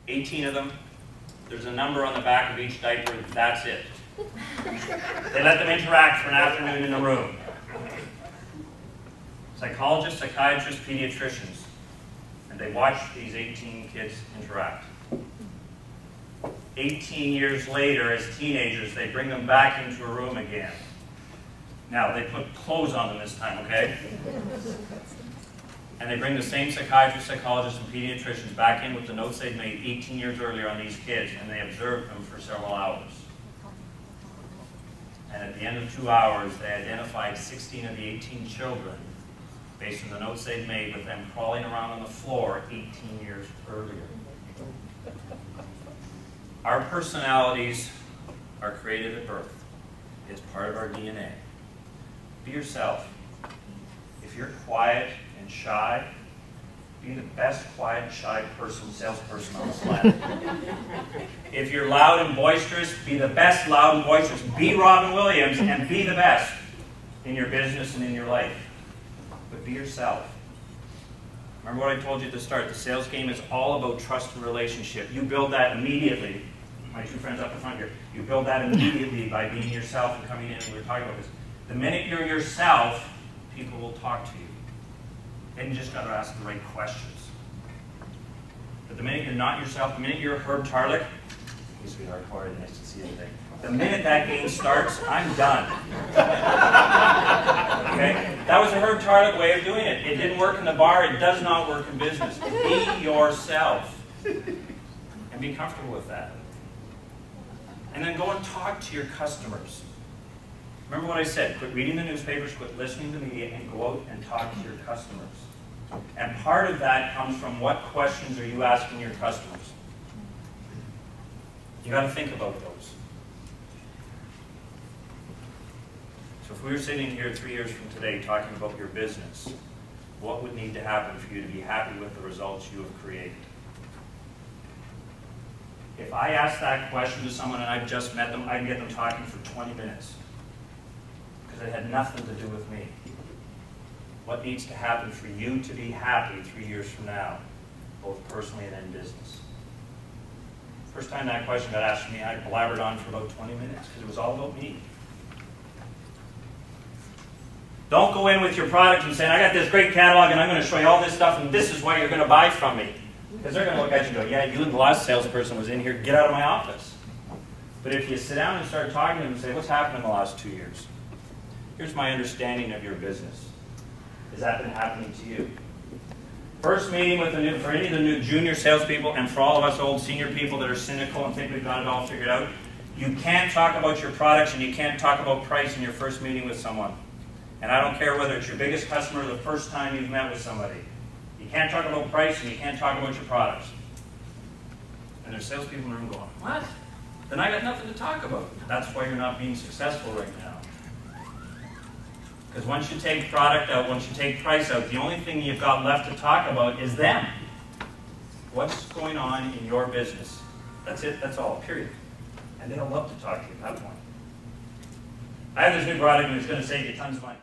18 of them. There's a number on the back of each diaper. That's it. They let them interact for an afternoon in a room. Psychologists, psychiatrists, pediatricians. And they watch these 18 kids interact. 18 years later, as teenagers, they bring them back into a room again. Now, they put clothes on them this time, okay? And they bring the same psychiatrists, psychologists, and pediatricians back in with the notes they'd made 18 years earlier on these kids, and they observed them for several hours. And at the end of 2 hours, they identified 16 of the 18 children based on the notes they'd made with them crawling around on the floor 18 years earlier. Our personalities are created at birth. It's part of our DNA. Be yourself. If you're quiet and shy, be the best quiet and shy salesperson on the planet. If you're loud and boisterous, be the best loud and boisterous. Be Robin Williams and be the best in your business and in your life. But be yourself. Remember what I told you at the start. The sales game is all about trust and relationship. You build that immediately. My two friends up in front here. You build that immediately by being yourself and coming in, and we were talking about this. The minute you're yourself, people will talk to you. And you just got to ask the right questions. But the minute you're not yourself, the minute you're Herb Tarlick, hey sweetheart, Corey, nice to see you today. The minute that game starts, I'm done. Okay? That was a Herb Tarlick way of doing it. It didn't work in the bar. It does not work in business. Be yourself. And be comfortable with that. And then go and talk to your customers. Remember what I said. Quit reading the newspapers, quit listening to the media, and go out and talk to your customers. And part of that comes from what questions are you asking your customers? You got to think about those. So if we were sitting here 3 years from today talking about your business, what would need to happen for you to be happy with the results you have created? If I asked that question to someone and I've just met them, I'd get them talking for 20 minutes. Because it had nothing to do with me. What needs to happen for you to be happy 3 years from now, both personally and in business? First time that question got asked to me, I blabbered on for about 20 minutes because it was all about me. Don't go in with your product and say, I got this great catalog and I'm going to show you all this stuff and this is what you're going to buy from me. Because they're going to look at you and go, yeah, you and the last salesperson was in here, get out of my office. But if you sit down and start talking to them and say, what's happened in the last 2 years? Here's my understanding of your business. Has that been happening to you? First meeting with for any of the new junior salespeople and for all of us old senior people that are cynical and think we've got it all figured out, you can't talk about your products and you can't talk about price in your first meeting with someone. And I don't care whether it's your biggest customer or the first time you've met with somebody. You can't talk about price and you can't talk about your products. And there's salespeople in the room going, what? Then I got nothing to talk about. That's why you're not being successful right now. Because once you take product out, once you take price out, the only thing you've got left to talk about is them. What's going on in your business? That's it, that's all, period. And they'll love to talk to you at that point. I have this new product and it's going to save you tons of money.